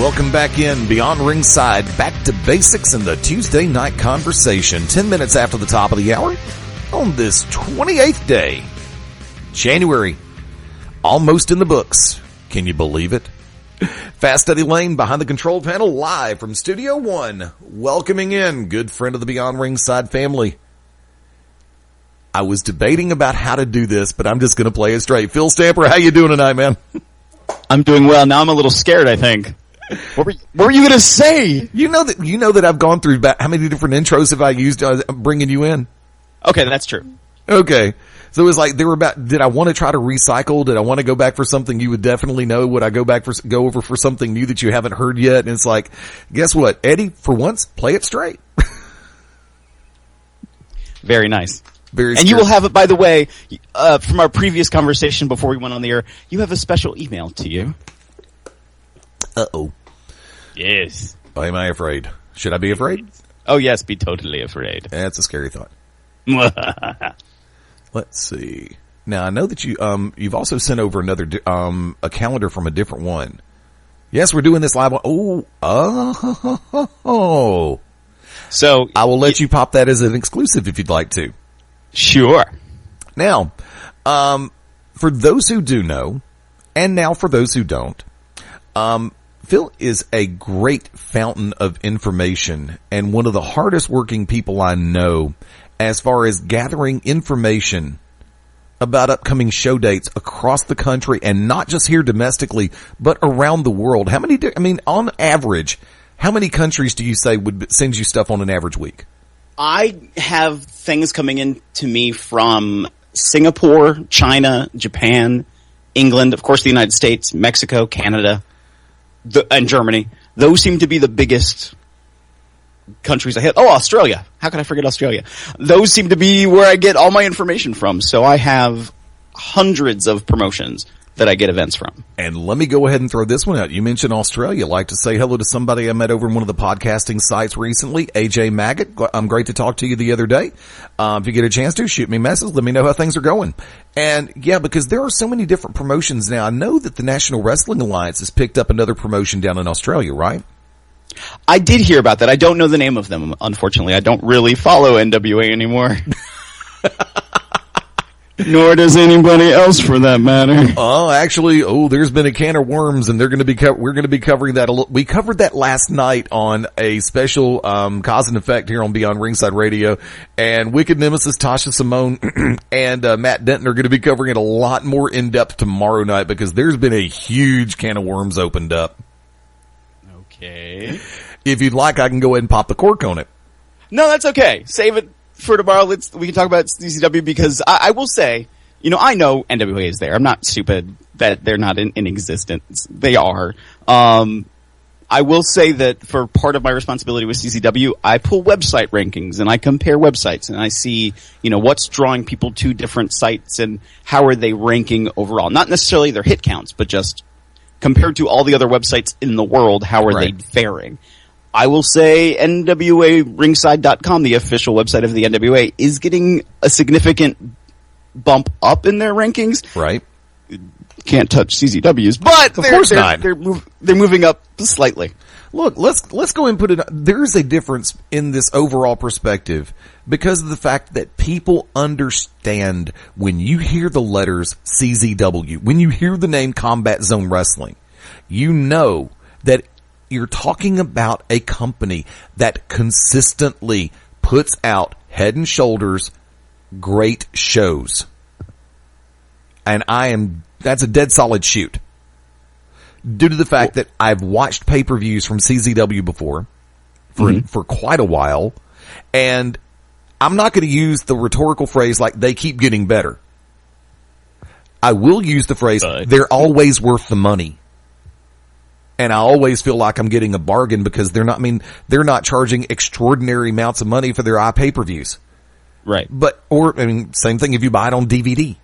Welcome back in Beyond Ringside, back to basics in the Tuesday night conversation. 10 minutes after the top of the hour on this 28th day, January, almost in the books. Can you believe it? Fast Eddie Lane behind the control panel, live from Studio One, welcoming in good friend of the Beyond Ringside family. I was debating about how to do this, but I'm just going to play it straight. Phil Stamper, how you doing tonight, man? I'm doing well. Now I'm a little scared, I think. What were you going to say? You know that I've gone through about how many different intros have I used bringing you in? Okay, that's true. Okay. So it was like, they were about, did I want to try to recycle? Did I want to go back for something you would definitely know? Would I go over for something new that you haven't heard yet? And it's like, guess what, Eddie, for once, play it straight. Very nice. Very and you will have it, by the way, from our previous conversation before we went on the air, you have a special email to you. Uh-oh. Yes. Why am I afraid? Should I be afraid? Oh, yes, be totally afraid. That's a scary thought. Let's see. Now, I know that you've also sent over another, a calendar from a different one. Yes, we're doing this live on, So, I will let you pop that as an exclusive if you'd like to. Sure. Now, for those who do know, and now for those who don't, Phil is a great fountain of information and one of the hardest working people I know as far as gathering information about upcoming show dates across the country, and not just here domestically, but around the world. On average, how many countries do you say would send you stuff on an average week? I have things coming in to me from Singapore, China, Japan, England, of course the United States, Mexico, Canada, and Germany. Those seem to be the biggest countries I hit. Oh, Australia. How could I forget Australia? Those seem to be where I get all my information from. So I have hundreds of promotions that I get events from. And let me go ahead and throw this one out. You mentioned Australia. I'd like to say hello to somebody I met over in one of the podcasting sites recently, AJ Maggot. I'm great to talk to you the other day. If you get a chance to, shoot me a message. Let me know how things are going. And yeah, because there are so many different promotions now. I know that the National Wrestling Alliance has picked up another promotion down in Australia, right? I did hear about that. I don't know the name of them, unfortunately. I don't really follow NWA anymore. Nor does anybody else, for that matter. Oh, actually, there's been a can of worms, and we're going to be covering that. We covered that last night on a special Cause and Effect here on Beyond Ringside Radio, and Wicked Nemesis Tasha Simone and Matt Denton are going to be covering it a lot more in depth tomorrow night, because there's been a huge can of worms opened up. Okay. If you'd like, I can go ahead and pop the cork on it. No, that's okay. Save it for tomorrow. We can talk about CCW, because I will say, I know NWA is there. I'm not stupid that they're not in existence. They are. I will say that for part of my responsibility with CCW, I pull website rankings and I compare websites and I see, what's drawing people to different sites and how are they ranking overall. Not necessarily their hit counts, but just compared to all the other websites in the world, how are they faring? I will say NWARingside.com, the official website of the NWA, is getting a significant bump up in their rankings. Right. Can't touch CZW's, but they're moving up slightly. Look, let's go and put it. There's a difference in this overall perspective because of the fact that people understand when you hear the letters CZW, when you hear the name Combat Zone Wrestling, you know that you're talking about a company that consistently puts out head and shoulders great shows. And that's a dead solid shoot. Due to the fact that I've watched pay-per-views from CZW before for quite a while, and I'm not going to use the rhetorical phrase like they keep getting better. I will use the phrase, they're always worth the money. And I always feel like I'm getting a bargain because they're not charging extraordinary amounts of money for their pay-per-views. Right. Same thing if you buy it on DVD.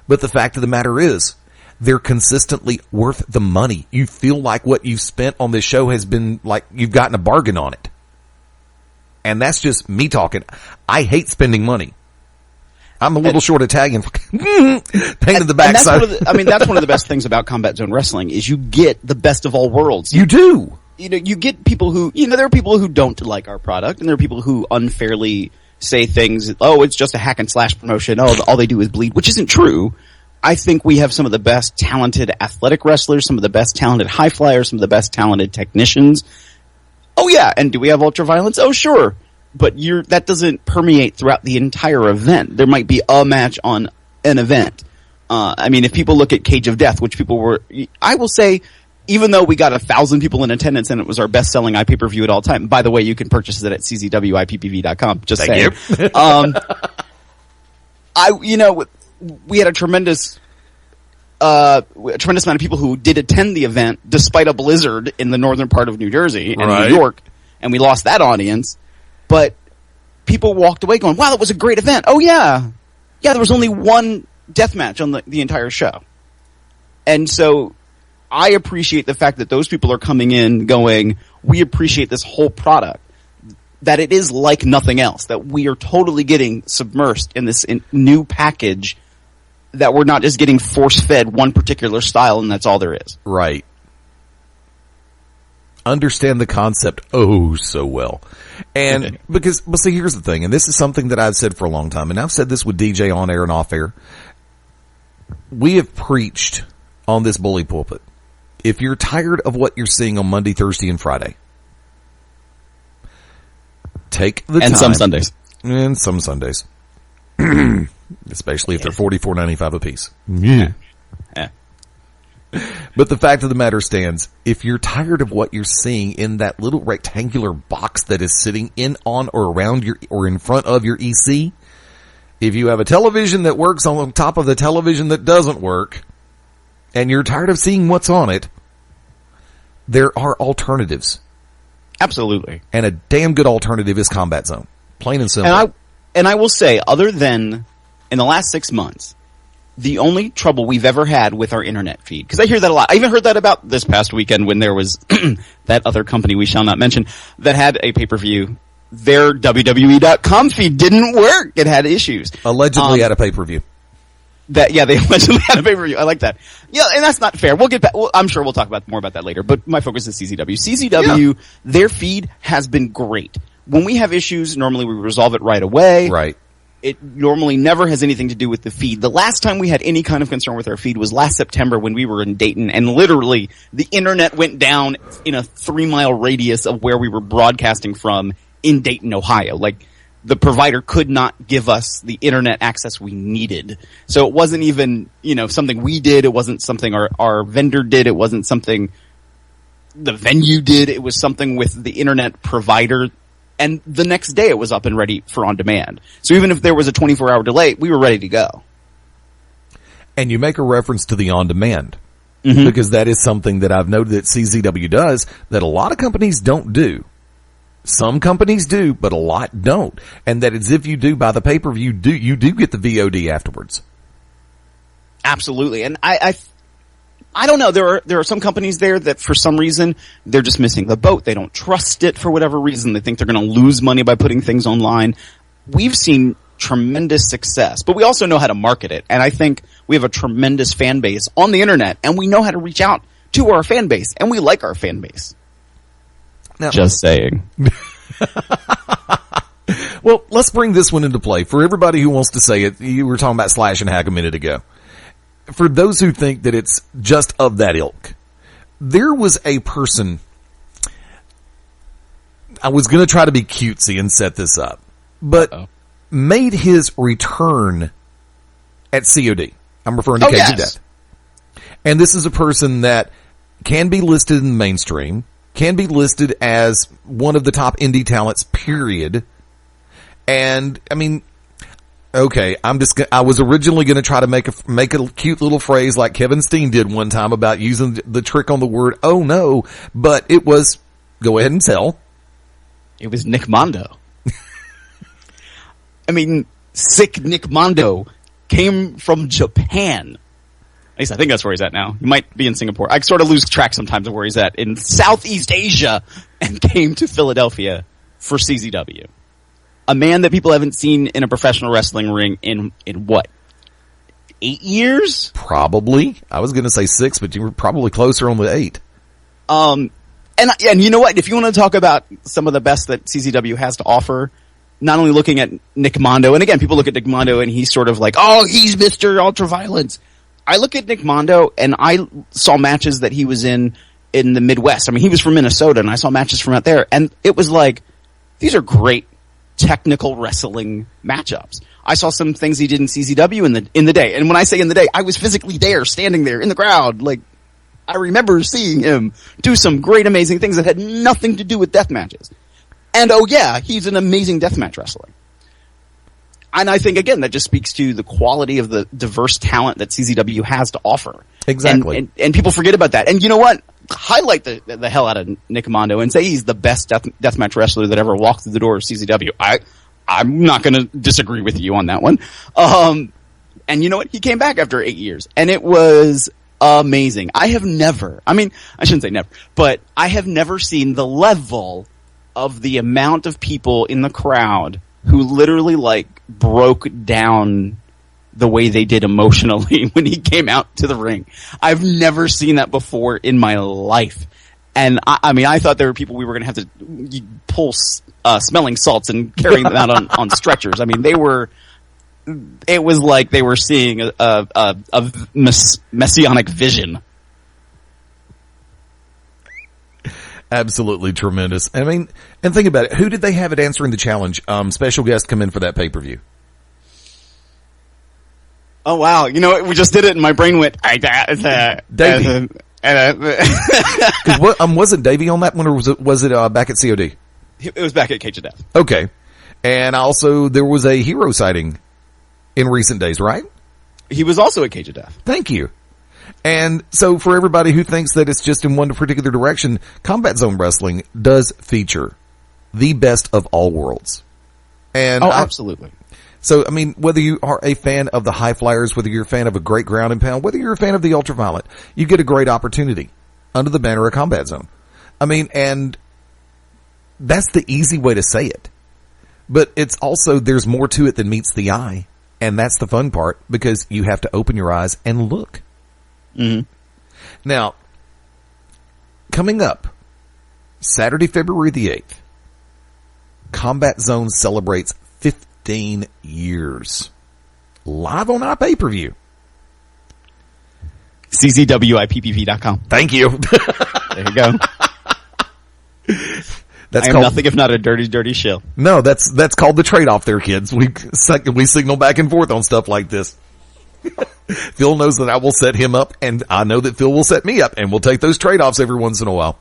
But the fact of the matter is, they're consistently worth the money. You feel like what you've spent on this show has been like you've gotten a bargain on it. And that's just me talking. I hate spending money. I'm a little short Italian. Pain in the backside. That's one of the best things about Combat Zone Wrestling is you get the best of all worlds. You do. You know, you get people who, there are people who don't like our product, and there are people who unfairly say things, oh, it's just a hack and slash promotion, oh, all they do is bleed, which isn't true. I think we have some of the best talented athletic wrestlers, some of the best talented high flyers, some of the best talented technicians. Oh yeah, and do we have ultra violence? Oh sure. But that doesn't permeate throughout the entire event. There might be a match on an event. If people look at Cage of Death, which people were, I will say, even though we got 1,000 people in attendance and it was our best-selling iPay-per-view at all time. By the way, you can purchase it at czwippv.com. Just saying. We had a tremendous amount of people who did attend the event despite a blizzard in the northern part of New Jersey and New York, and we lost that audience. But people walked away going, wow, that was a great event. Oh yeah. Yeah, there was only one death match on the entire show. And so I appreciate the fact that those people are coming in going, we appreciate this whole product, that it is like nothing else, that we are totally getting submersed in this new package, that we're not just getting force-fed one particular style and that's all there is. Right. Understand the concept so well. And see, here's the thing, and this is something that I've said for a long time, and I've said this with DJ on air and off air. We have preached on this bully pulpit. If you're tired of what you're seeing on Monday, Thursday, and Friday, take the time. And some Sundays. And some Sundays. Especially if they're $44.95 a piece. Yeah. But the fact of the matter stands, if you're tired of what you're seeing in that little rectangular box that is sitting on or around or in front of your EC, if you have a television that works on top of the television that doesn't work, and you're tired of seeing what's on it, there are alternatives. Absolutely. And a damn good alternative is Combat Zone. Plain and simple. And I will say, other than in the last 6 months, the only trouble we've ever had with our internet feed, because I hear that a lot. I even heard that about this past weekend when there was that other company we shall not mention that had a pay-per-view. Their WWE.com feed didn't work. It had issues. Allegedly had a pay-per-view. They allegedly had a pay-per-view. I like that. Yeah, and that's not fair. We'll get back. I'm sure we'll talk more about that later, but my focus is CZW. CZW, their feed has been great. When we have issues, normally we resolve it right away. Right. It normally never has anything to do with the feed. The last time we had any kind of concern with our feed was last September when we were in Dayton, and literally the internet went down in a 3-mile radius of where we were broadcasting from in Dayton, Ohio. Like, the provider could not give us the internet access we needed. So it wasn't even, something we did. It wasn't something our vendor did. It wasn't something the venue did. It was something with the internet provider. And the next day it was up and ready for on demand. So even if there was a 24-hour delay, we were ready to go. And you make a reference to the on demand. Mm-hmm. Because that is something that I've noted that CZW does that a lot of companies don't do. Some companies do, but a lot don't. And that is if you do buy the pay-per-view, you do get the VOD afterwards. Absolutely. And I don't know. There are some companies there that for some reason they're just missing the boat. They don't trust it for whatever reason. They think they're going to lose money by putting things online. We've seen tremendous success, but we also know how to market it. And I think we have a tremendous fan base on the internet, and we know how to reach out to our fan base, and we like our fan base. Now, just saying. Well, let's bring this one into play. For everybody who wants to say it, you were talking about slash and hack a minute ago. For those who think that it's just of that ilk, there was a person, I was going to try to be cutesy and set this up, but made his return at COD. I'm referring to Cage of Death. And this is a person that can be listed in the mainstream, can be listed as one of the top indie talents, period. And, okay, I was originally going to try to make a cute little phrase like Kevin Steen did one time about using the trick on the word, oh no, but it was, go ahead and tell. It was Nick Mondo. Sick Nick Mondo came from Japan. At least I think that's where he's at now. He might be in Singapore. I sort of lose track sometimes of where he's at. In Southeast Asia, and came to Philadelphia for CZW. a man that people haven't seen in a professional wrestling ring in what? 8 years? Probably. I was going to say 6, but you were probably closer on the 8. And you know what? If you want to talk about some of the best that CZW has to offer, not only looking at Nick Mondo, and again, people look at Nick Mondo and he's sort of like, oh, he's Mr. Ultraviolence. I look at Nick Mondo and I saw matches that he was in the Midwest. I mean, he was from Minnesota and I saw matches from out there, and it was like, these are great technical wrestling matchups. I saw some things he did in CZW in the day. And when I say in the day, I was physically there, standing there in the crowd. Like, I remember seeing him do some great, amazing things that had nothing to do with death matches. And oh yeah, he's an amazing deathmatch wrestler. And I think, again, that just speaks to the quality of the diverse talent that CZW has to offer. Exactly. And people forget about that. And you know what? Highlight the hell out of Nick Mondo and say he's the best deathmatch wrestler that ever walked through the door of CZW. I'm not going to disagree with you on that one. And you know what? He came back after 8 years, and it was amazing. I shouldn't say never, but I have never seen the level of the amount of people in the crowd who literally broke down the way they did emotionally when he came out to the ring. I've never seen that before in my life. And I thought there were people we were going to have to pull smelling salts and carrying them out on stretchers. I mean, it was like they were seeing a messianic vision. Absolutely tremendous. I mean, and think about it. Who did they have at Answering the Challenge? Special guest come in for that pay-per-view. Oh, wow. You know what? We just did it and my brain went, Davey. Wasn't Davey on that one, or was it back at COD? It was back at Cage of Death. Okay. And also there was a hero sighting in recent days, right? He was also at Cage of Death. Thank you. And so for everybody who thinks that it's just in one particular direction, Combat Zone Wrestling does feature the best of all worlds. And absolutely. So, I mean, whether you are a fan of the High Flyers, whether you're a fan of a great ground and pound, whether you're a fan of the Ultraviolet, you get a great opportunity under the banner of Combat Zone. I mean, and that's the easy way to say it. But it's also, there's more to it than meets the eye. And that's the fun part, because you have to open your eyes and look. Mm-hmm. Now, coming up, Saturday, February the 8th, Combat Zone celebrates 15 years. Live on our pay-per-view. CZWIPPV.com. Thank you. There you go. I am nothing if not a dirty, dirty shill. No, that's called the trade-off there, kids. We signal back and forth on stuff like this. Phil knows that I will set him up, and I know that Phil will set me up, and we'll take those trade-offs every once in a while.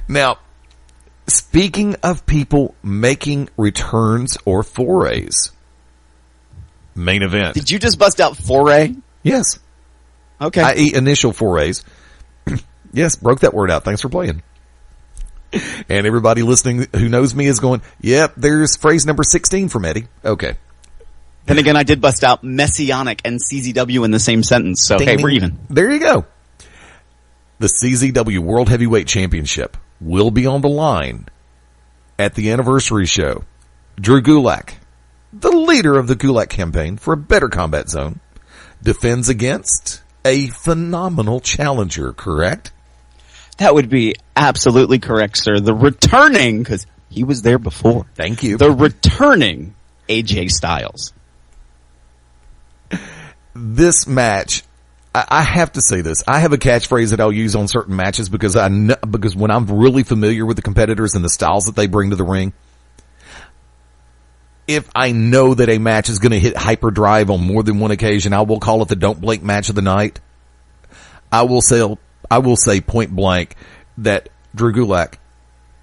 Now, speaking of people making returns or forays, main event. Did you just bust out foray? Yes. Okay. I.e. initial forays. Yes, broke that word out. Thanks for playing. And everybody listening who knows me is going, yep, there's phrase number 16 from Eddie. Okay. Then again, I did bust out messianic and CZW in the same sentence, so hey, we're even. There you go. The CZW World Heavyweight Championship will be on the line at the anniversary show. Drew Gulak, the leader of the Gulak campaign for a better Combat Zone, defends against a phenomenal challenger, correct? That would be absolutely correct, sir. The returning, because he was there before. Thank you. The returning AJ Styles. This match, I have to say this. I have a catchphrase that I'll use on certain matches because because when I'm really familiar with the competitors and the styles that they bring to the ring, if I know that a match is going to hit hyperdrive on more than one occasion, I will call it the don't blink match of the night. I will say point blank that Drew Gulak,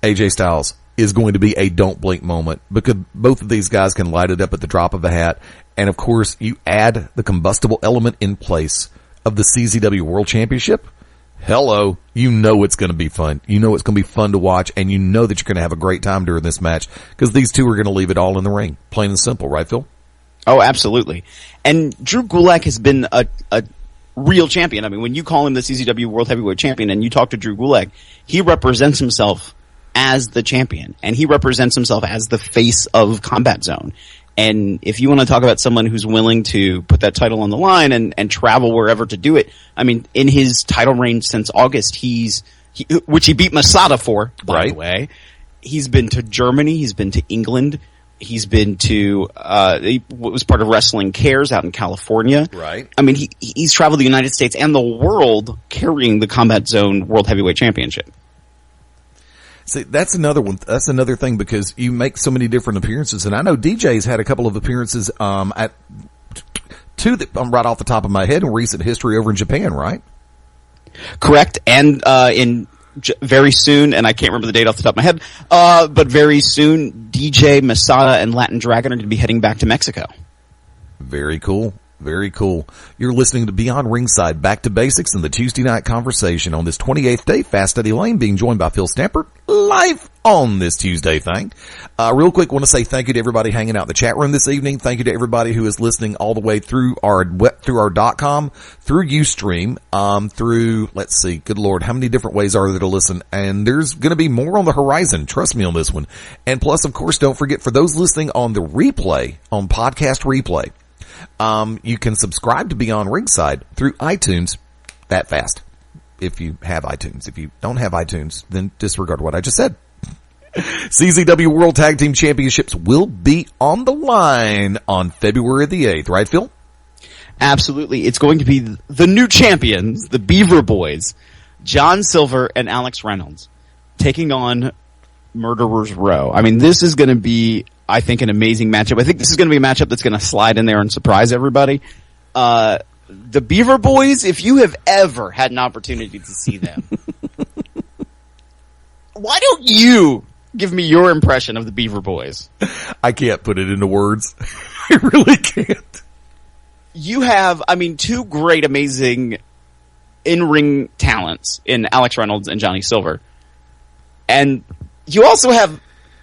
AJ Styles, is going to be a don't blink moment because both of these guys can light it up at the drop of a hat. And of course, you add the combustible element in place of the CZW World Championship. Hello, you know it's going to be fun. You know it's going to be fun to watch, and you know that you're going to have a great time during this match because these two are going to leave it all in the ring. Plain and simple, right, Phil? Oh, absolutely. And Drew Gulak has been a real champion. I mean, when you call him the CZW World Heavyweight Champion and you talk to Drew Gulak, he represents himself as the champion, and he represents himself as the face of Combat Zone. And if you want to talk about someone who's willing to put that title on the line and travel wherever to do it, I mean, in his title reign since August, which he beat Masada for, by the way. He's been to Germany, he's been to England, he's been to, he was part of Wrestling Cares out in California. Right. I mean, he's traveled the United States and the world carrying the Combat Zone World Heavyweight Championship. See, that's another one. That's another thing, because you make so many different appearances, and I know DJ's had a couple of appearances, at two that I'm right off the top of my head in recent history over in Japan, right? Correct. And, very soon, and I can't remember the date off the top of my head, but very soon, DJ, Masada, and Latin Dragon are going to be heading back to Mexico. Very cool. Very cool. You're listening to Beyond Ringside, Back to Basics, and the Tuesday Night Conversation on this 28th day, Fast Eddie Lane, being joined by Phil Stamper, live on this Tuesday thing. Real quick, want to say thank you to everybody hanging out in the chat room this evening. Thank you to everybody who is listening all the way through our .com, through Ustream, through, let's see, good Lord, how many different ways are there to listen? And there's going to be more on the horizon. Trust me on this one. And plus, of course, don't forget, for those listening on the replay, on podcast replay, you can subscribe to Beyond Ringside through iTunes that fast. If you have iTunes. If you don't have iTunes, then disregard what I just said. CZW World Tag Team Championships will be on the line on February the 8th, right, Phil? Absolutely. It's going to be the new champions, the Beaver Boys, John Silver and Alex Reynolds, taking on Murderers Row. I mean, this is going to be, I think, an amazing matchup. I think this is going to be a matchup that's going to slide in there and surprise everybody. The Beaver Boys, if you have ever had an opportunity to see them, why don't you give me your impression of the Beaver Boys? I can't put it into words. I really can't. You have, I mean, two great, amazing in-ring talents in Alex Reynolds and Johnny Silver. And you also have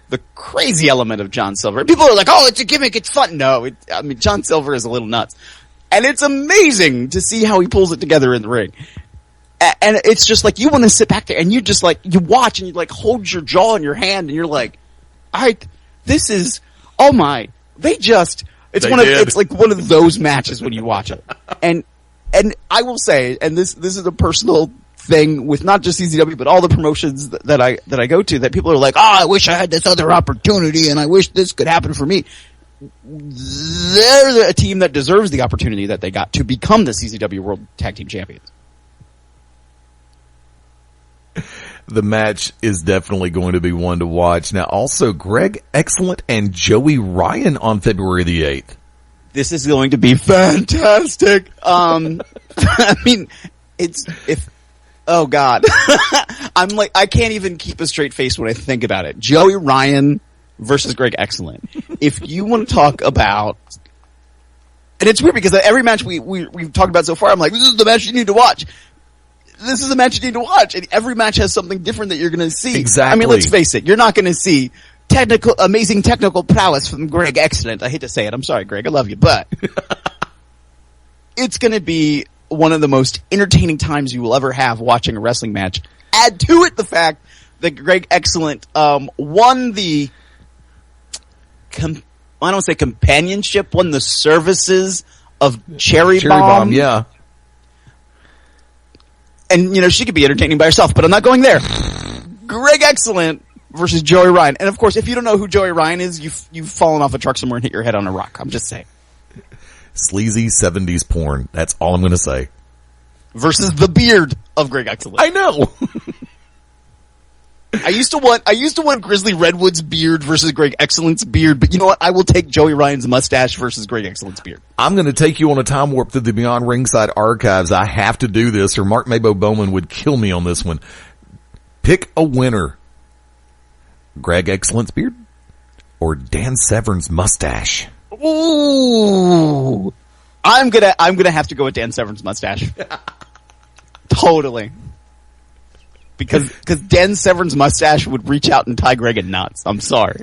the crazy element of John Silver. People are like, oh, it's a gimmick, it's fun. No, I mean, John Silver is a little nuts. And it's amazing to see how he pulls it together in the ring. And it's just like, you want to sit back there and you just like, you watch and you like hold your jaw in your hand and you're like, this is, oh my, it's like one of those matches when you watch it. And I will say, and this is a personal thing with not just CZW, but all the promotions that I go to, that people are like, oh, I wish I had this other opportunity and I wish this could happen for me. They're a team that deserves the opportunity that they got to become the CZW World Tag Team Champions. The match is definitely going to be one to watch. Now, also, Greg Excellent and Joey Ryan on February the 8th. This is going to be fantastic. I mean, oh God. I'm like, I can't even keep a straight face when I think about it. Joey Ryan versus Greg Excellent. If you want to talk about, and it's weird because every match we've talked about so far, I'm like, this is the match you need to watch. This is the match you need to watch. And every match has something different that you're going to see. Exactly. I mean, let's face it. You're not going to see amazing technical prowess from Greg Excellent. I hate to say it. I'm sorry, Greg. I love you. But it's going to be one of the most entertaining times you will ever have watching a wrestling match. Add to it the fact that Greg Excellent won the I don't say companionship, won the services of Cherry Bomb. Yeah. And, you know, she could be entertaining by herself, but I'm not going there. Greg Excellent versus Joey Ryan. And, of course, if you don't know who Joey Ryan is, you've fallen off a truck somewhere and hit your head on a rock. I'm just saying. Sleazy 70s porn. That's all I'm going to say. Versus the beard of Greg Excellent. I know. I used to want Grizzly Redwood's beard versus Greg Excellent's beard, but you know what? I will take Joey Ryan's mustache versus Greg Excellent's beard. I'm going to take you on a time warp through the Beyond Ringside archives. I have to do this, or Mark Mabo Bowman would kill me on this one. Pick a winner. Greg Excellent's beard or Dan Severn's mustache? Ooh. I'm gonna have to go with Dan Severn's mustache. Totally. Because Dan Severn's mustache would reach out and tie Greg in knots. I'm sorry.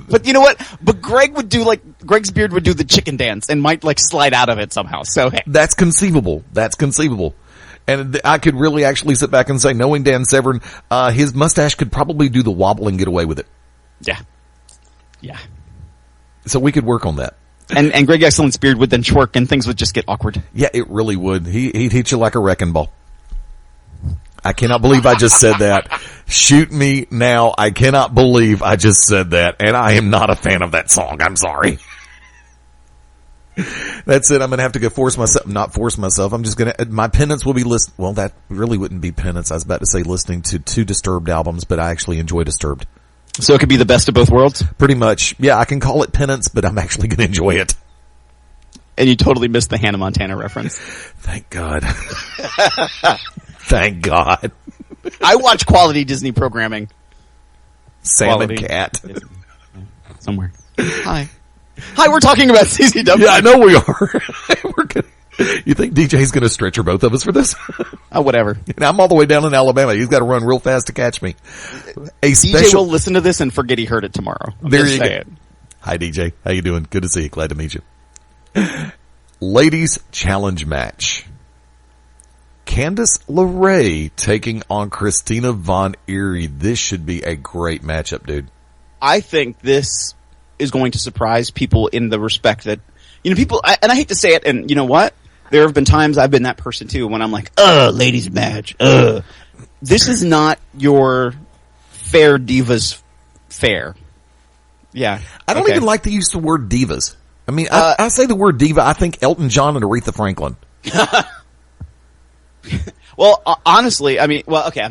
But you know what? But Greg's beard would do the chicken dance and might like slide out of it somehow. So hey. That's conceivable. And I could really actually sit back and say, knowing Dan Severn, his mustache could probably do the wobble and get away with it. Yeah. Yeah. So we could work on that. And Greg Excellent's beard would then twerk and things would just get awkward. Yeah, it really would. He'd hit you like a wrecking ball. I cannot believe I just said that. Shoot me now. I cannot believe I just said that. And I am not a fan of that song. I'm sorry. That's it. I'm going to have to go not force myself. I'm just going to, my penance will be well, that really wouldn't be penance. I was about to say listening to 2 Disturbed albums, but I actually enjoy Disturbed. So it could be the best of both worlds? Pretty much. Yeah, I can call it penance, but I'm actually going to enjoy it. And you totally missed the Hannah Montana reference. Thank God. Thank God. I watch quality Disney programming. Sam and Cat. Somewhere. Hi, we're talking about CZW. Yeah, I know we are. You think DJ's going to stretcher both of us for this? Oh, whatever. And I'm all the way down in Alabama. He's got to run real fast to catch me. DJ will listen to this and forget he heard it tomorrow. There you go. Hi, DJ. How you doing? Good to see you. Glad to meet you. Ladies challenge match. Candice LeRae taking on Christina Von Eerie. This should be a great matchup, dude. I think this is going to surprise people in the respect that, people, and I hate to say it, and you know what? There have been times I've been that person too when I'm like, ladies match, This is not your fair divas fair. Yeah. I don't even like to use the word divas. I mean, I say the word diva, I think Elton John and Aretha Franklin. Well, honestly, I mean, okay,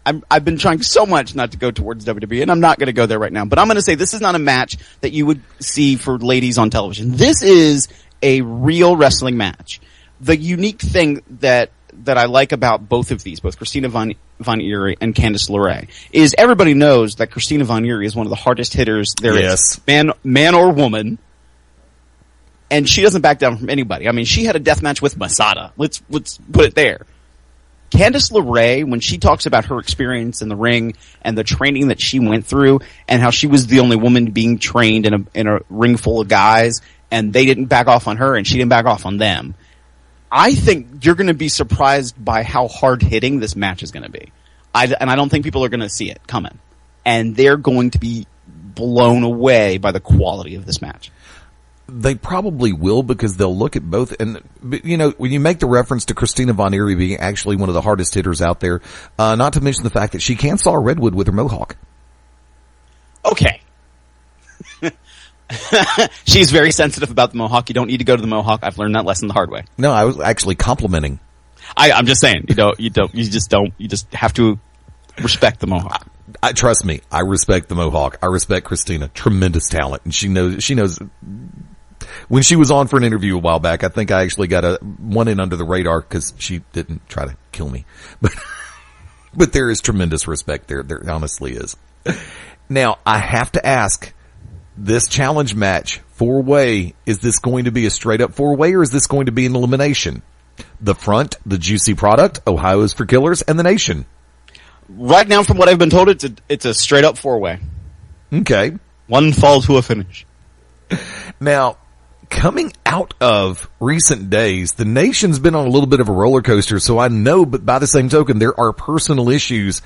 I've been trying so much not to go towards WWE, and I'm not going to go there right now, but I'm going to say this is not a match that you would see for ladies on television. This is a real wrestling match. The unique thing that I like about both of these, both Christina Von Eerie and Candice LeRae, is everybody knows that Christina Von Eerie is one of the hardest hitters there is. Man or woman. And she doesn't back down from anybody. I mean, she had a death match with Masada. Let's put it there. Candice LeRae, when she talks about her experience in the ring and the training that she went through and how she was the only woman being trained in a ring full of guys and they didn't back off on her and she didn't back off on them, I think you're going to be surprised by how hard-hitting this match is going to be. And I don't think people are going to see it coming. And they're going to be blown away by the quality of this match. They probably will because they'll look at both. And, when you make the reference to Christina Von Eerie being actually one of the hardest hitters out there, not to mention the fact that she can saw a redwood with her mohawk. Okay. She's very sensitive about the mohawk. You don't need to go to the mohawk. I've learned that lesson the hard way. No, I was actually complimenting. I'm just saying, you just have to respect the mohawk. Trust me, I respect the mohawk. I respect Christina. Tremendous talent. And she knows when she was on for an interview a while back, I think I actually got one in under the radar because she didn't try to kill me. But there is tremendous respect there. There honestly is. Now, I have to ask, this challenge match, 4-way, is this going to be a straight up 4-way or is this going to be an elimination? The Front, the Juicy Product, Ohio is for Killers, and the Nation. Right now, from what I've been told, it's a straight up 4-way. Okay. One fall to a finish. Now, coming out of recent days, the Nation's been on a little bit of a roller coaster, so I know, but by the same token, there are personal issues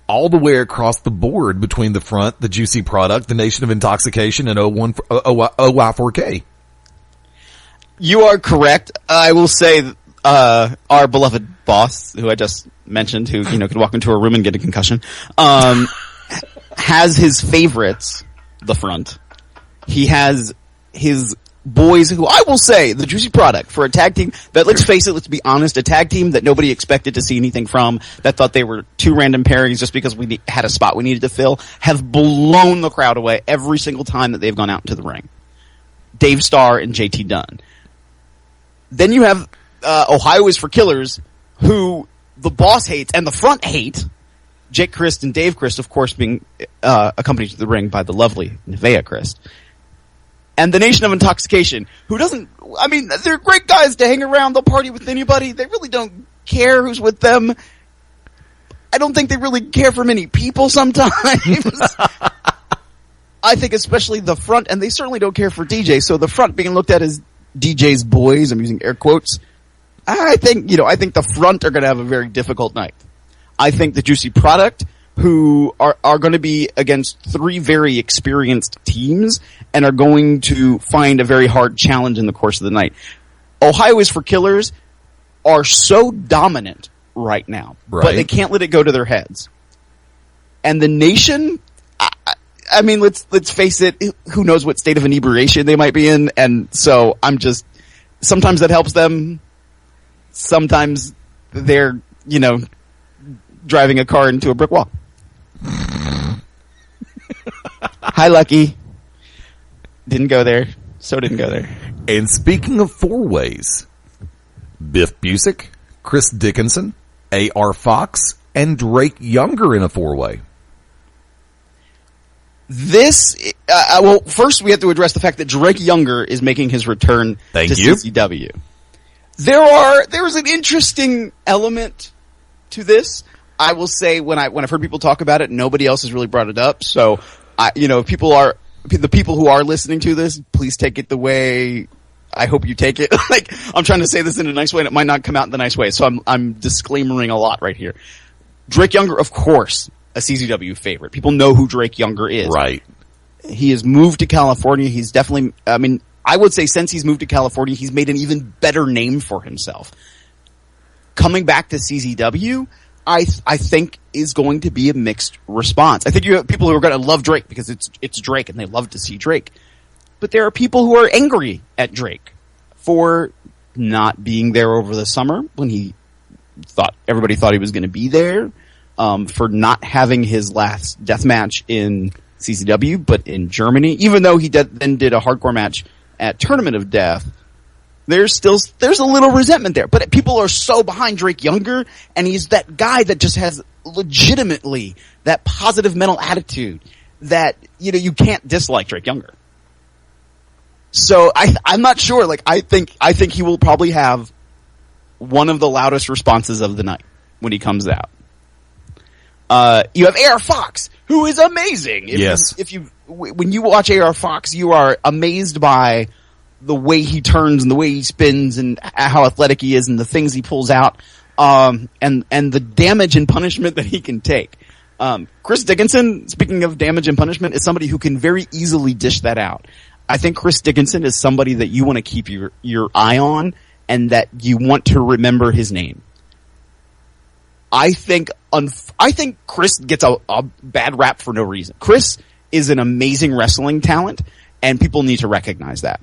all the way across the board between the Front, the Juicy Product, the Nation of Intoxication, and OY4K. You are correct. I will say, our beloved boss, who I just mentioned, who, could walk into a room and get a concussion, has his favorites, the Front. He has his boys who, I will say, the Juicy Product, for a tag team that, let's face it, let's be honest, a tag team that nobody expected to see anything from, that thought they were two random pairings just because we had a spot we needed to fill, have blown the crowd away every single time that they've gone out into the ring. Dave Starr and JT Dunn. Then you have Ohio is for Killers, who the boss hates and the Front hate. Jake Christ and Dave Christ, of course, being accompanied to the ring by the lovely Nevaeh Christ. And the Nation of Intoxication, who doesn't, I mean, they're great guys to hang around, they'll party with anybody, they really don't care who's with them. I don't think they really care for many people sometimes. I think especially the Front, and they certainly don't care for DJ, so the Front being looked at as DJ's boys, I'm using air quotes, I think the front are going to have a very difficult night. I think the Juicy Product, who are going to be against three very experienced teams and are going to find a very hard challenge in the course of the night. Ohio is for Killers are so dominant right now, but they can't let it go to their heads. And the Nation, I mean, let's face it, who knows what state of inebriation they might be in, and so sometimes that helps them, sometimes they're, driving a car into a brick wall. Hi, Lucky. Didn't go there. Didn't go there. And speaking of four-ways, Biff Busick, Chris Dickinson, A.R. Fox, and Drake Younger in a four-way. Well, first we have to address the fact that Drake Younger is making his return to CCW. There's an interesting element to this. I will say when I've heard people talk about it, nobody else has really brought it up. So, if the people who are listening to this, please take it the way I hope you take it. Like, I'm trying to say this in a nice way, and it might not come out in the nice way. So I'm disclaimering a lot right here. Drake Younger, of course, a CZW favorite. People know who Drake Younger is. Right. He has moved to California. He's definitely, I would say since he's moved to California, he's made an even better name for himself. Coming back to CZW, I think is going to be a mixed response. I think you have people who are going to love Drake because it's Drake and they love to see Drake. But there are people who are angry at Drake for not being there over the summer when everybody thought he was going to be there, for not having his last death match in CZW, but in Germany, even though he then did a hardcore match at Tournament of Death. There's a little resentment there, but people are so behind Drake Younger, and he's that guy that just has legitimately that positive mental attitude that, you can't dislike Drake Younger. So I'm not sure, I think he will probably have one of the loudest responses of the night when he comes out. You have A.R. Fox, who is amazing. When you watch A.R. Fox, you are amazed by the way he turns and the way he spins and how athletic he is and the things he pulls out, and the damage and punishment that he can take. Chris Dickinson, speaking of damage and punishment, is somebody who can very easily dish that out. I think Chris Dickinson is somebody that you want to keep your eye on and that you want to remember his name. I think Chris gets a bad rap for no reason. Chris is an amazing wrestling talent, and people need to recognize that.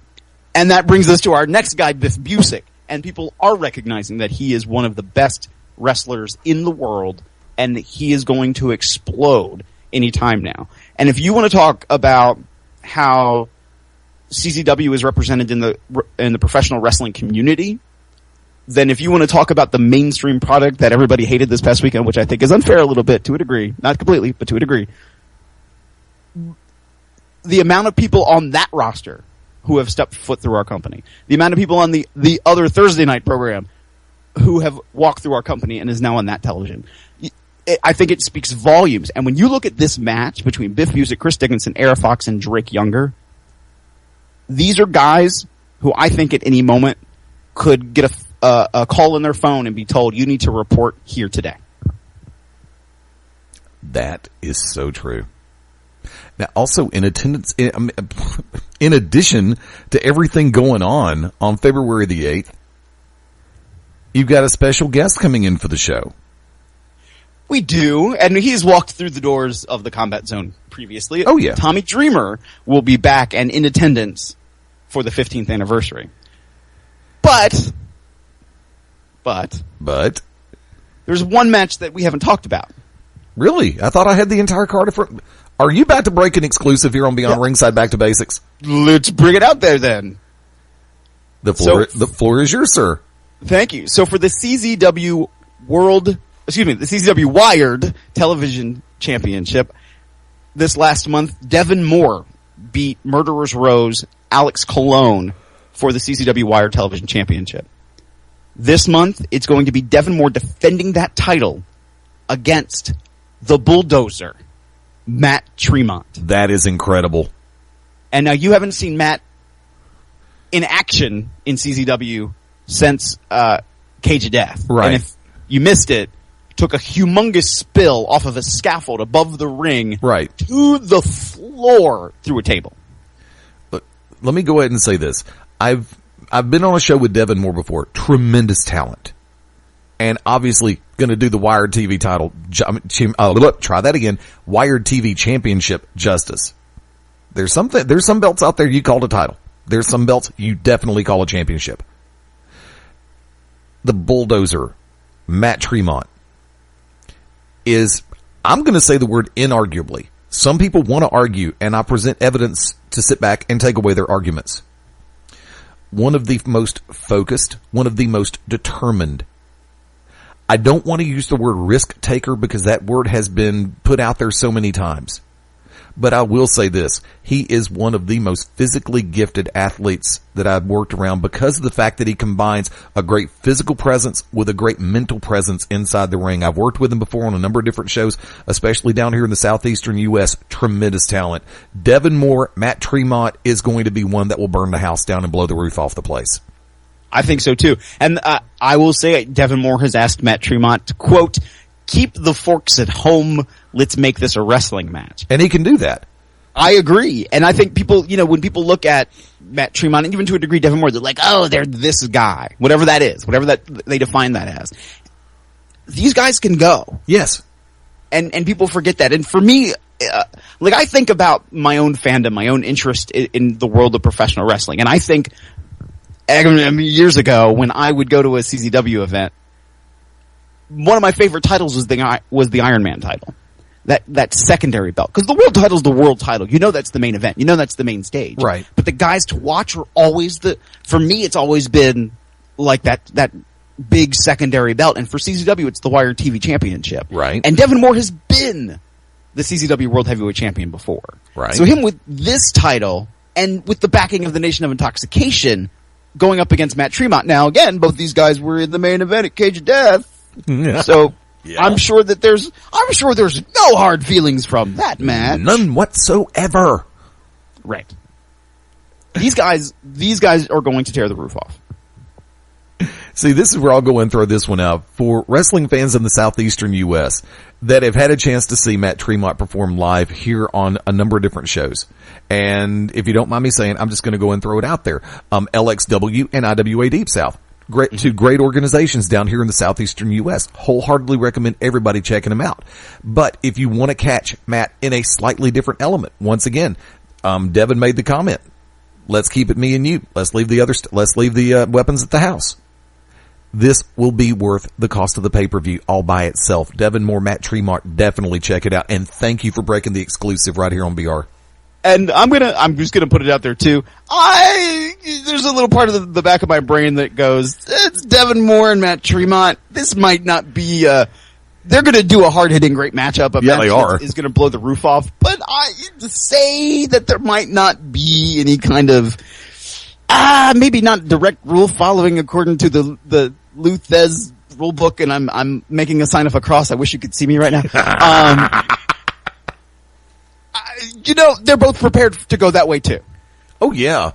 And that brings us to our next guy, Biff Busick. And people are recognizing that he is one of the best wrestlers in the world, and he is going to explode anytime now. And if you want to talk about how CZW is represented in the professional wrestling community, then if you want to talk about the mainstream product that everybody hated this past weekend, which I think is unfair a little bit to a degree, not completely, but to a degree, the amount of people on that roster who have stepped foot through our company, the amount of people on the other Thursday night program who have walked through our company and is now on that television, I think it speaks volumes. And when you look at this match between Biff Busick, Chris Dickinson, A.R. Fox, and Drake Younger, these are guys who I think at any moment could get a call in their phone and be told, you need to report here today. That is so true. Now, also in attendance, in addition to everything going on February the 8th, you've got a special guest coming in for the show. We do, and he's walked through the doors of the Combat Zone previously. Oh, yeah. Tommy Dreamer will be back and in attendance for the 15th anniversary. But there's one match that we haven't talked about. Really? I thought I had the entire card. Are you about to break an exclusive here on Beyond Ringside Back to Basics? Let's bring it out there then. The floor is yours, sir. Thank you. So for the CZW the CZW Wired Television Championship, this last month, Devin Moore beat Murderers Rose Alex Colon for the CZW Wired Television Championship. This month, it's going to be Devin Moore defending that title against the Bulldozer, Matt Tremont. That is incredible. And now you haven't seen Matt in action in CZW since Cage of Death. Right. And if you missed it, took a humongous spill off of a scaffold above the ring right. to the floor through a table. Look, let me go ahead and say this. I've been on a show with Devin Moore before. Tremendous talent. And obviously going to do the Wired TV title. Try that again. Wired TV Championship justice. There's some belts out there you call a title. There's some belts you definitely call a championship. The Bulldozer, Matt Tremont, is, I'm going to say the word inarguably. Some people want to argue, and I present evidence to sit back and take away their arguments. One of the most focused, one of the most determined. I don't want to use the word risk taker because that word has been put out there so many times. But I will say this. He is one of the most physically gifted athletes that I've worked around because of the fact that he combines a great physical presence with a great mental presence inside the ring. I've worked with him before on a number of different shows, especially down here in the southeastern U.S. Tremendous talent. Devin Moore, Matt Tremont is going to be one that will burn the house down and blow the roof off the place. I think so too. And I will say Devin Moore has asked Matt Tremont to, quote, keep the forks at home. Let's make this a wrestling match. And he can do that. I agree. And I think people, when people look at Matt Tremont, and even to a degree Devin Moore, they're like, oh, they're this guy. Whatever that is. Whatever that they define that as. These guys can go. Yes. And people forget that. And for me, I think about my own fandom, my own interest in the world of professional wrestling. And I think, years ago, when I would go to a CZW event, one of my favorite titles was the Iron Man title. That secondary belt. Because the world title is the world title. That's the main event. That's the main stage. Right. But the guys to watch are always for me, it's always been like that big secondary belt. And for CZW, it's the Wired TV Championship. Right. And Devin Moore has been the CZW World Heavyweight Champion before. Right. So him with this title, and with the backing of the Nation of Intoxication, going up against Matt Tremont. Now, again, both these guys were in the main event at Cage of Death. So yeah. I'm sure there's no hard feelings from that match. None whatsoever. Right. These guys are going to tear the roof off. See, this is where I'll go and throw this one out. For wrestling fans in the southeastern U.S. that have had a chance to see Matt Tremont perform live here on a number of different shows. And if you don't mind me saying, I'm just going to go and throw it out there. LXW and IWA Deep South. Two great organizations down here in the southeastern U.S. Wholeheartedly recommend everybody checking them out. But if you want to catch Matt in a slightly different element, once again, Devin made the comment. Let's keep it me and you. Let's leave the weapons at the house. This will be worth the cost of the pay-per-view all by itself. Devin Moore, Matt Tremont, definitely check it out. And thank you for breaking the exclusive right here on BR. And I'm just gonna put it out there too. There's a little part of the back of my brain that goes, it's Devin Moore and Matt Tremont. This might not be, they're gonna do a hard-hitting great matchup. Yeah, they are. Is gonna blow the roof off. But to say that there might not be any kind of, maybe not direct rule following according to the Luthez rule book, and I'm making a sign of a cross. I wish you could see me right now. They're both prepared to go that way too. Oh yeah.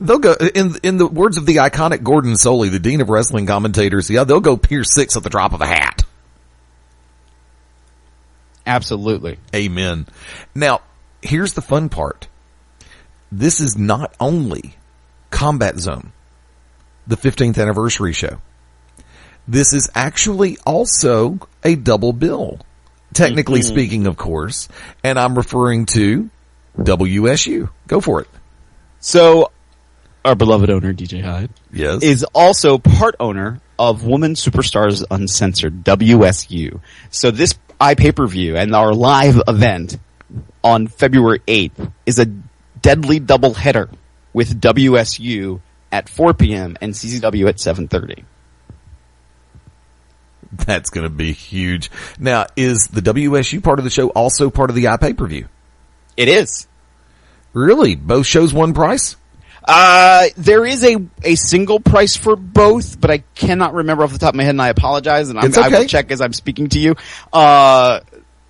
They'll go, in the words of the iconic Gordon Soley, the Dean of Wrestling Commentators, yeah, they'll go Pier 6 at the drop of a hat. Absolutely. Amen. Now, here's the fun part. This is not only Combat Zone, the 15th anniversary show. This is actually also a double bill. Technically speaking, of course, and I'm referring to WSU. Go for it. So, our beloved owner, DJ Hyde, yes, is also part owner of Woman Superstars Uncensored, WSU. So this iPay-per-view and our live event on February 8th is a deadly doubleheader with WSU at 4 p.m. and CZW at 7:30. That's going to be huge. Now, is the WSU part of the show also part of the iPay-per-view? It is. Really? Both shows one price? There is a single price for both, but I cannot remember off the top of my head, and I apologize, and okay. I will check as I'm speaking to you.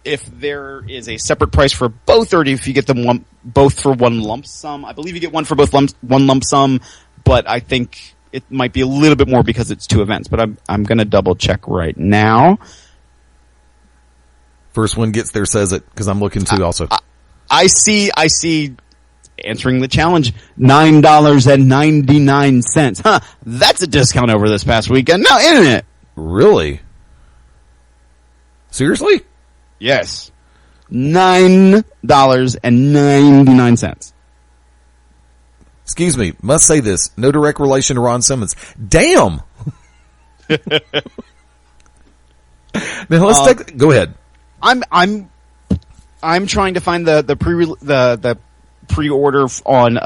If there is a separate price for both, or if you get them both for one lump sum. I believe you get one for both one lump sum, but I think it might be a little bit more because it's 2 events, but I'm going to double check right now. First one gets there says it, because I'm looking too also. I see answering the challenge, $9.99. Huh, that's a discount over this past weekend. Now, isn't it? Really? Seriously? Yes. $9.99. Excuse me, must say this. No direct relation to Ron Simmons. Damn! Now let's go ahead. I'm trying to find the pre-order on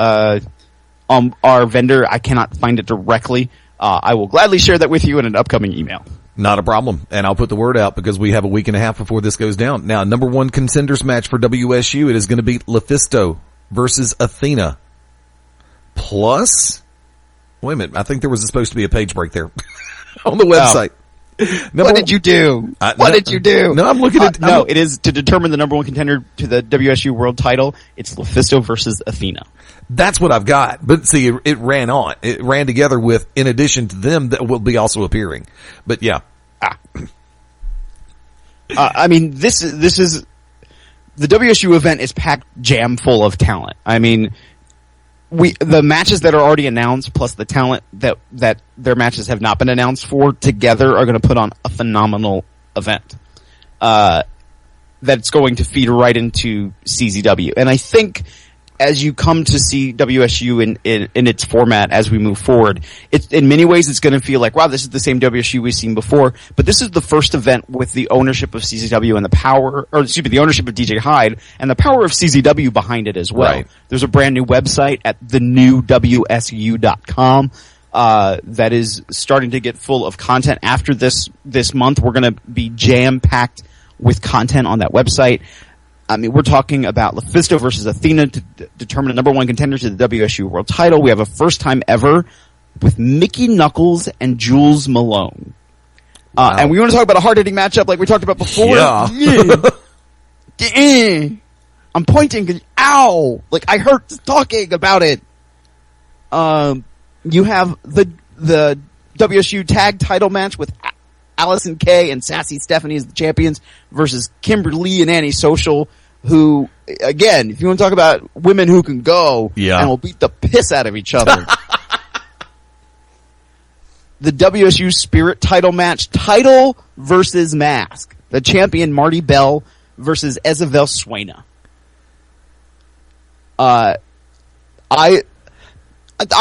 our vendor. I cannot find it directly. I will gladly share that with you in an upcoming email. Not a problem. And I'll put the word out because we have a week and a half before this goes down. Now, number 1 contenders match for WSU. It is going to be Lufisto versus Athena. Plus, wait a minute. I think there was supposed to be a page break there on the website. What did you do? What did you do? No, I'm looking at... no, it is to determine the number 1 contender to the WSU world title. It's Lufisto versus Athena. That's what I've got. But see, it ran on. It ran together with, in addition to them, that will be also appearing. But yeah. I mean, this is the WSU event is packed jam full of talent. I mean, the matches that are already announced plus the talent that their matches have not been announced for together are going to put on a phenomenal event. That's going to feed right into CZW. And I think as you come to see WSU in its format as we move forward, it's in many ways it's going to feel like, wow, this is the same WSU we've seen before. But this is the first event with the ownership of CZW and the ownership of DJ Hyde and the power of CZW behind it as well. Right. There's a brand new website at thenewwsu.com that is starting to get full of content. After this month, we're going to be jam-packed with content on that website. I mean, we're talking about Lufisto versus Athena to determine the number 1 contender to the WSU world title. We have a first time ever with Mickey Knuckles and Jules Malone. Wow. And we want to talk about a hard-hitting matchup like we talked about before. Yeah. I'm pointing. Ow! Like, I hurt talking about it. You have the WSU tag title match with Allison Kay and Sassy Stephanie as the champions versus Kimberly and Annie Social, who, again, if you want to talk about women who can go and will beat the piss out of each other. The WSU Spirit title match, title versus mask. The champion Marty Bell versus Isabel Suena. I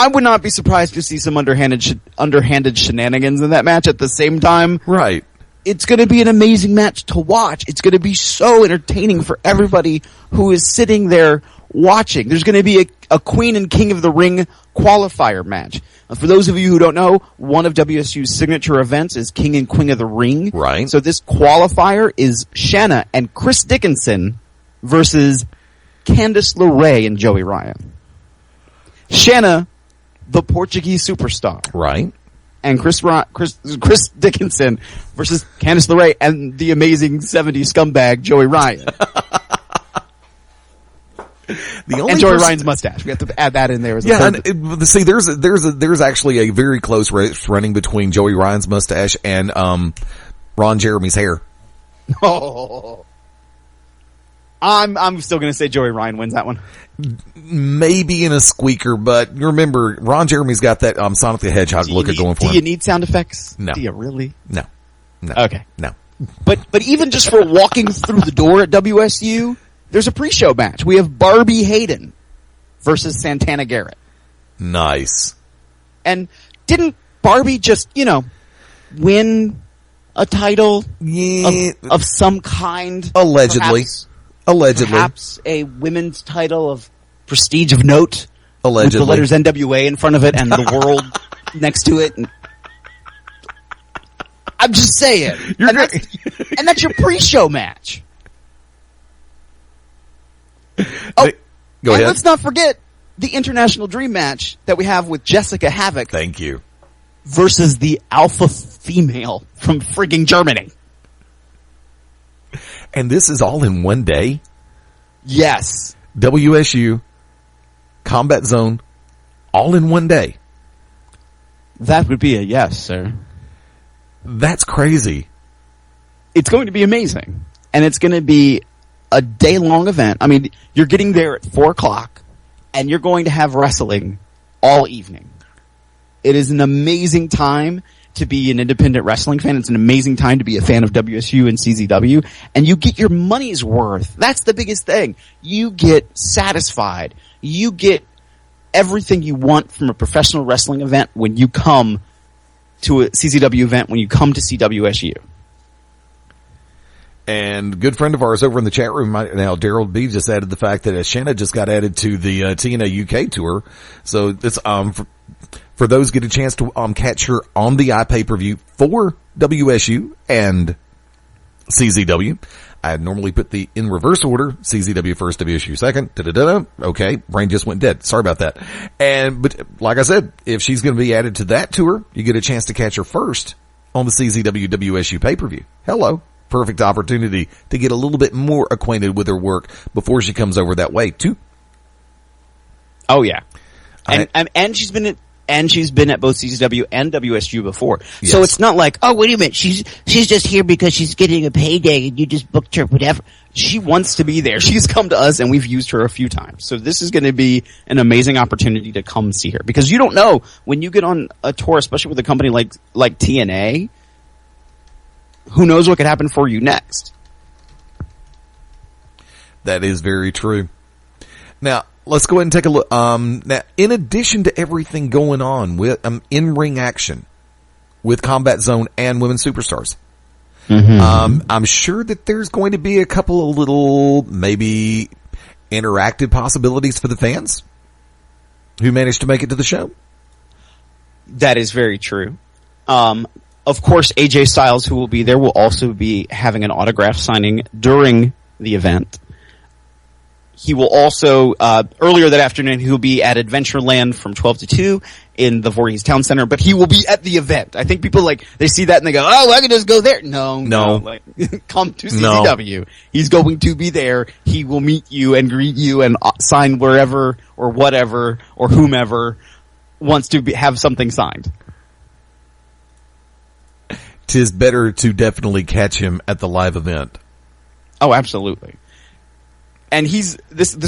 would not be surprised to see some underhanded shenanigans in that match at the same time. Right. It's going to be an amazing match to watch. It's going to be so entertaining for everybody who is sitting there watching. There's going to be a Queen and King of the Ring qualifier match. For those of you who don't know, one of WSU's signature events is King and Queen of the Ring. Right. So this qualifier is Shanna and Chris Dickinson versus Candice LeRae and Joey Ryan. Shanna, the Portuguese superstar. Right. And Chris Dickinson versus Candice LeRae and the amazing 70s scumbag Joey Ryan. And Joey Ryan's mustache. We have to add that in there as a see, there's actually a very close race running between Joey Ryan's mustache and Ron Jeremy's hair. Oh. I'm still going to say Joey Ryan wins that one. Maybe in a squeaker, but remember, Ron Jeremy's got that Sonic the Hedgehog look going for him. Do you need sound effects? No. Do you really? No. Okay. No. But even just for walking through the door at WSU, there's a pre-show match. We have Barbie Hayden versus Santana Garrett. Nice. And didn't Barbie just, win a title of some kind? Allegedly. Perhaps a women's title of prestige of note. Allegedly. With the letters NWA in front of it and the world next to it. I'm just saying. And that's your pre-show match. Oh, go ahead. Let's not forget the International Dream match that we have with Jessica Havoc. Thank you. Versus the alpha female from frigging Germany. And this is all in one day? Yes. WSU, Combat Zone, all in one day. That would be a yes, sir. That's crazy. It's going to be amazing. And it's going to be a day-long event. I mean, you're getting there at 4 o'clock, and you're going to have wrestling all evening. It is an amazing time to be an independent wrestling fan. It's an amazing time to be a fan of WSU and CZW, and you get your money's worth. That's the biggest thing. You get satisfied. You get everything you want from a professional wrestling event when you come to a CZW event, when you come to CWSU. And good friend of ours over in the chat room now, Daryl B, just added the fact that Shanna just got added to the TNA UK tour. So it's for those get a chance to catch her on the iPay-per-view for WSU and CZW. I normally put the in reverse order, CZW first, WSU second. Okay, brain just went dead. Sorry about that. But like I said, if she's going to be added to that tour, you get a chance to catch her first on the CZW WSU pay-per-view. Hello. Perfect opportunity to get a little bit more acquainted with her work before she comes over that way too. Oh yeah. And she's been at both CZW and WSU before. Yes. So it's not like, oh, wait a minute, she's just here because she's getting a payday and you just booked her, whatever. She wants to be there. She's come to us and we've used her a few times. So this is going to be an amazing opportunity to come see her, because you don't know when you get on a tour, especially with a company like TNA, who knows what could happen for you next. That is very true. Now, let's go ahead and take a look. Now, in addition to everything going on with in-ring action with Combat Zone and Women's Superstars, I'm sure that there's going to be a couple of little, maybe interactive possibilities for the fans who managed to make it to the show. That is very true. Of course, AJ Styles, who will be there, will also be having an autograph signing during the event. He will also, earlier that afternoon, he will be at Adventureland from 12 to 2 in the Voorhees Town Center, but he will be at the event. I think people they see that and they go, oh, I can just go there. No. Come to CZW. No. He's going to be there. He will meet you and greet you and sign wherever or whatever or whomever wants to have something signed. 'Tis better to definitely catch him at the live event. Oh, absolutely. And this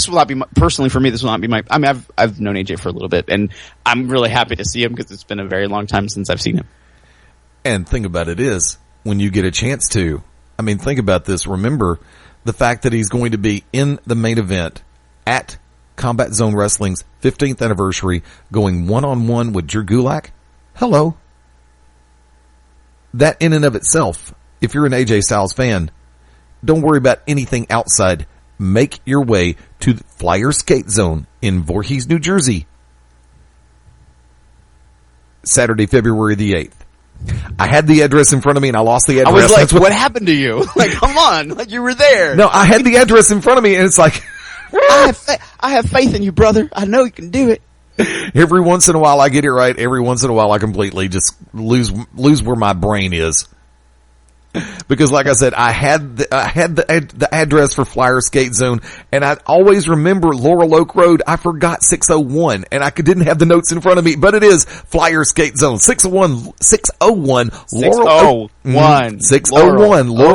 will not be personally for me. This will not be my. I mean, I've known AJ for a little bit, and I'm really happy to see him because it's been a very long time since I've seen him. And thing about it is, when you get a chance to, I mean, think about this. Remember the fact that he's going to be in the main event at Combat Zone Wrestling's 15th anniversary, going one-on-one with Drew Gulak. Hello. That in and of itself, if you're an AJ Styles fan, don't worry about anything outside. Make your way to the Flyer Skate Zone in Voorhees, New Jersey. Saturday, February the 8th. I had the address in front of me and I lost the address. I was like, what happened to you? Like, come on, like you were there. No, I had the address in front of me and it's like, I have faith in you, brother. I know you can do it. Every once in a while I get it right. Every once in a while I completely just lose where my brain is. Because like I said, I had the address for Flyer Skate Zone and I always remember Laurel Oak Road. I forgot 601 and I didn't have the notes in front of me, but it is Flyer Skate Zone 601 Laurel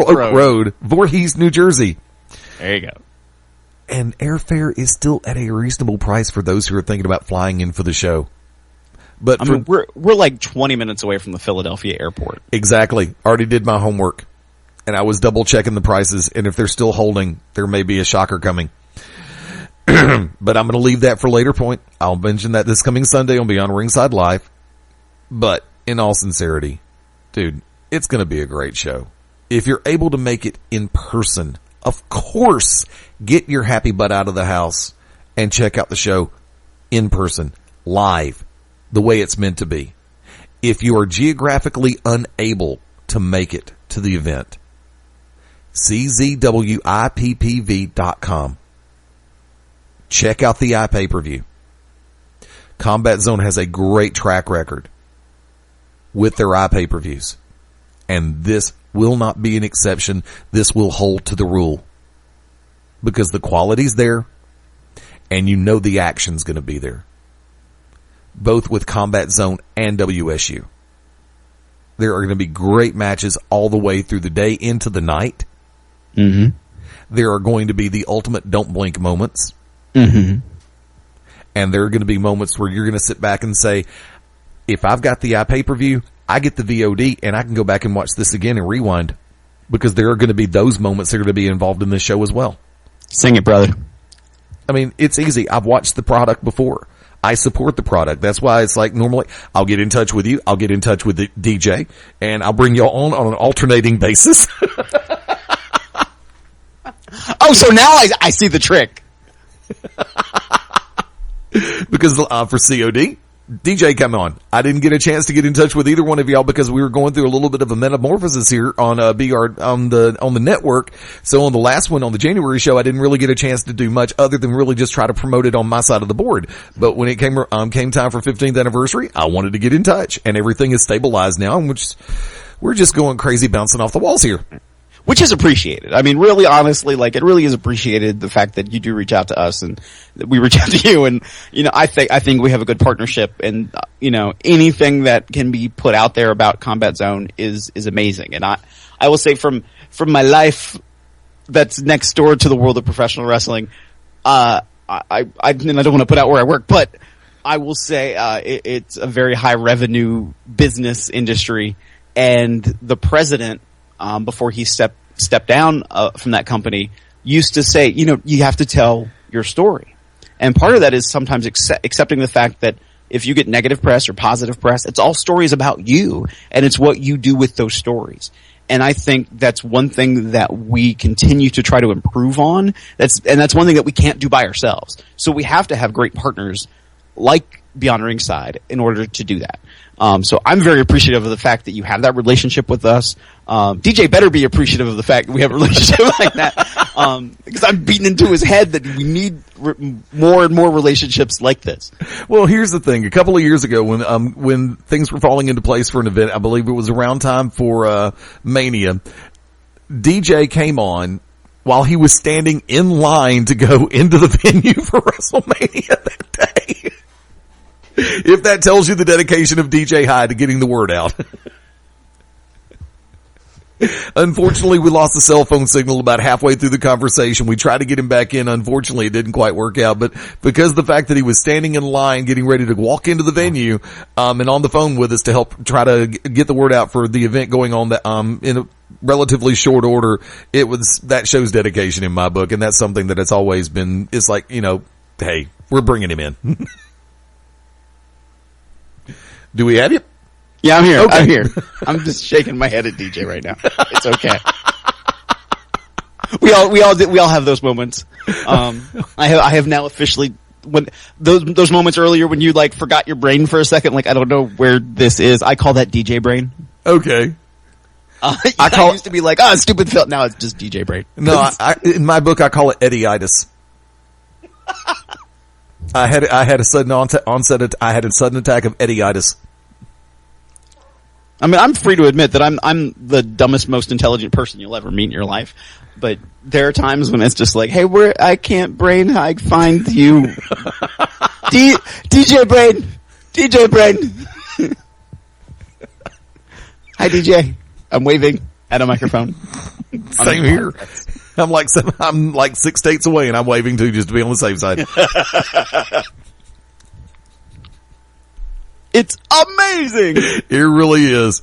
Oak Road, Voorhees, New Jersey. There you go. And airfare is still at a reasonable price for those who are thinking about flying in for the show. But I mean, we're like 20 minutes away from the Philadelphia airport. Exactly. Already did my homework. And I was double checking the prices. And if they're still holding, there may be a shocker coming. But I'm going to leave that for a later point. I'll mention that this coming Sunday on Beyond Ringside Live. But in all sincerity, dude, it's going to be a great show. If you're able to make it in person, of course, get your happy butt out of the house and check out the show in person, live, the way it's meant to be. If you are geographically unable to make it to the event, czwippv.com. Check out the iPay-per-view. Combat Zone has a great track record with their iPay-per-views. And this will not be an exception. This will hold to the rule. Because the quality's there, and you know the action's going to be there. both with Combat Zone and WSU. There are going to be great matches all the way through the day into the night. Mm-hmm. There are going to be the ultimate don't blink moments. Mm-hmm. And there are going to be moments where you're going to sit back and say, if I've got the iPay-per-view, I get the VOD and I can go back and watch this again and rewind, because there are going to be those moments that are going to be involved in this show as well. Sing it, brother. I mean, it's easy. I've watched the product before. I support the product. That's why it's like normally I'll get in touch with you. I'll get in touch with the DJ and I'll bring you on an alternating basis. Oh, so now I see the trick. Because for COD, DJ, come on. I didn't get a chance to get in touch with either one of y'all because we were going through a little bit of a metamorphosis here on BR on the network. So on the last one, on the January show, I didn't really get a chance to do much other than really just try to promote it on my side of the board. But when it came time for 15th anniversary, I wanted to get in touch, and everything is stabilized now, and we're just going crazy, bouncing off the walls here. Which is appreciated. I mean, really, honestly, like, it really is appreciated, the fact that you do reach out to us and that we reach out to you. And, you know, I think we have a good partnership, and, you know, anything that can be put out there about Combat Zone is amazing. And I will say from my life that's next door to the world of professional wrestling, I don't want to put out where I work, but I will say, it's a very high revenue business industry, and the president, before he stepped down from that company, used to say, you know, you have to tell your story. And part of that is sometimes accepting the fact that if you get negative press or positive press, it's all stories about you, and it's what you do with those stories. And I think that's one thing that we continue to try to improve on. That's one thing that we can't do by ourselves. So we have to have great partners like Beyond Ringside in order to do that. So I'm very appreciative of the fact that you have that relationship with us. DJ better be appreciative of the fact that we have a relationship like that. Because I'm beating into his head that we need more and more relationships like this. Well, here's the thing. A couple of years ago when things were falling into place for an event, I believe it was around time for, Mania, DJ came on while he was standing in line to go into the venue for WrestleMania that day. If that tells you the dedication of DJ Hyde to getting the word out. Unfortunately, we lost the cell phone signal about halfway through the conversation. We tried to get him back in. Unfortunately, it didn't quite work out. But because of the fact that he was standing in line, getting ready to walk into the venue, and on the phone with us to help try to get the word out for the event going on that, in a relatively short order, that shows dedication in my book. And that's something that it's always been, it's like, you know, hey, we're bringing him in. Do we have you? Yeah, I'm here. Okay. I'm here. I'm just shaking my head at DJ right now. It's okay. We all have those moments. I have now officially, when those moments earlier when you like forgot your brain for a second, like I don't know where this is. I call that DJ brain. Okay. I used to be like, stupid Phil. Now it's just DJ brain. No, in my book I call it Eddie-itis. I had a sudden onset. I had a sudden attack of Eddie-itis. I mean, I'm free to admit that I'm the dumbest, most intelligent person you'll ever meet in your life. But there are times when it's just like, hey, I can't brain hide find you. DJ brain. Hi, DJ. I'm waving at a microphone. Same here. I'm like 6 states away and I'm waving too, just to be on the safe side. It's amazing. It really is.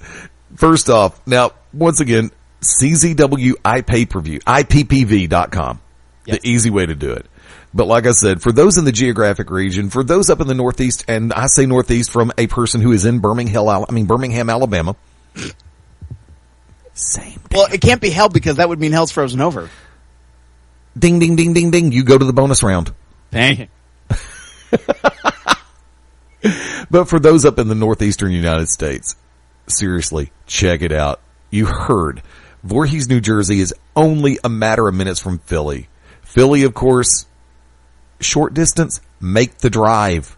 First off, now, once again, CZW iPay-per-view, IPPV.com. Yes. The easy way to do it. But like I said, for those in the geographic region, for those up in the Northeast, and I say Northeast from a person who is in Birmingham, Alabama. Same. Well, it can't be hell because that would mean hell's frozen over. Ding, ding, ding, ding, ding. You go to the bonus round. Dang it. But for those up in the northeastern United States, seriously, check it out. You heard. Voorhees, New Jersey is only a matter of minutes from Philly. Philly, of course, short distance, make the drive.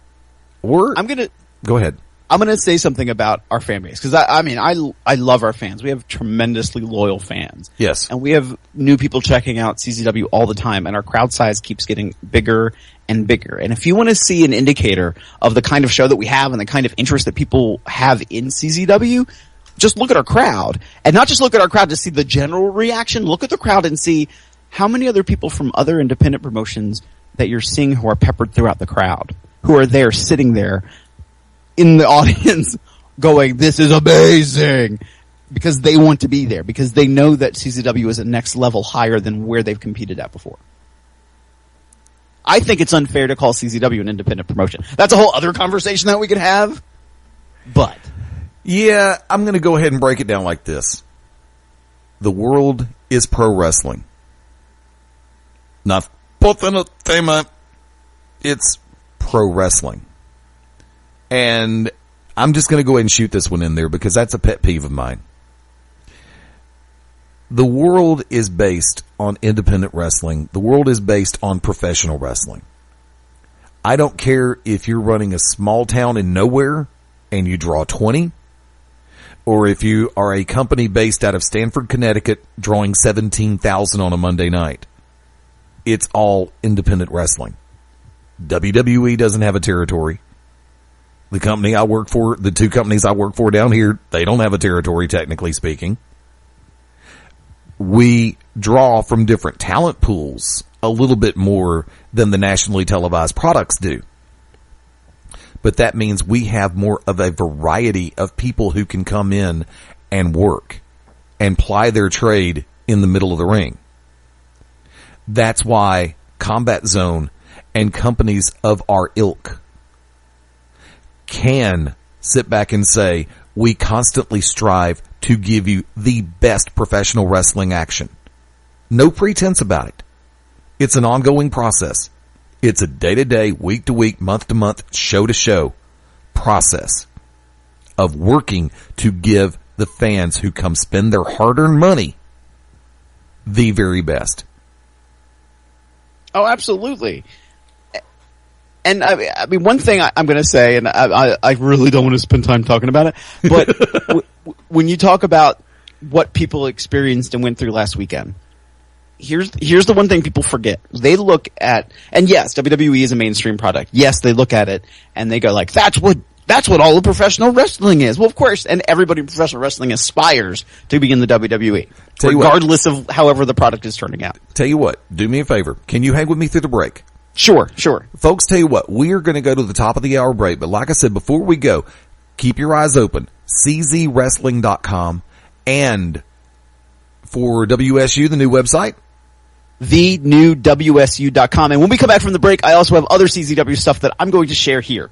Or I'm gonna go ahead. I'm going to say something about our fan base because I love our fans. We have tremendously loyal fans. Yes. And we have new people checking out CZW all the time, and our crowd size keeps getting bigger and bigger. And if you want to see an indicator of the kind of show that we have and the kind of interest that people have in CZW, just look at our crowd. And not just look at our crowd to see the general reaction, look at the crowd and see how many other people from other independent promotions that you're seeing who are peppered throughout the crowd, who are there sitting there in the audience going, this is amazing, because they want to be there, because they know that CZW is a next level higher than where they've competed at before. I think it's unfair to call CZW an independent promotion. That's a whole other conversation that we could have, but... Yeah, I'm going to go ahead and break it down like this. The world is pro wrestling. Not entertainment. It's pro wrestling. And I'm just going to go ahead and shoot this one in there because that's a pet peeve of mine. The world is based on independent wrestling. The world is based on professional wrestling. I don't care if you're running a small town in nowhere and you draw 20, or if you are a company based out of Stamford, Connecticut, drawing 17,000 on a Monday night. It's all independent wrestling. WWE doesn't have a territory. The company I work for, the two companies I work for down here, they don't have a territory, technically speaking. We draw from different talent pools a little bit more than the nationally televised products do. But that means we have more of a variety of people who can come in and work and ply their trade in the middle of the ring. That's why Combat Zone and companies of our ilk can sit back and say, we constantly strive to give you the best professional wrestling action. No pretense about it. It's an ongoing process. It's a day-to-day, week-to-week, month-to-month, show-to-show process of working to give the fans who come spend their hard-earned money the very best. Oh, absolutely. And I mean, one thing I'm going to say, and I really don't want to spend time talking about it, but when you talk about what people experienced and went through last weekend, here's the one thing people forget. They look at, and yes, WWE is a mainstream product. Yes, they look at it and they go like, that's what all of professional wrestling is. Well, of course, and everybody in professional wrestling aspires to be in the WWE, regardless of however the product is turning out. Tell you what, do me a favor. Can you hang with me through the break? Sure. Folks, tell you what, we are going to go to the top of the hour break, but like I said, before we go, keep your eyes open. czwrestling.com, and for WSU, the new website, thenewwsu.com. And when we come back from the break, I also have other CZW stuff that I'm going to share here.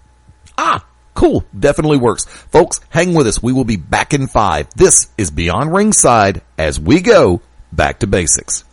Cool. Definitely works. Folks, hang with us. We will be back in 5. This is Beyond Ringside as we go back to basics.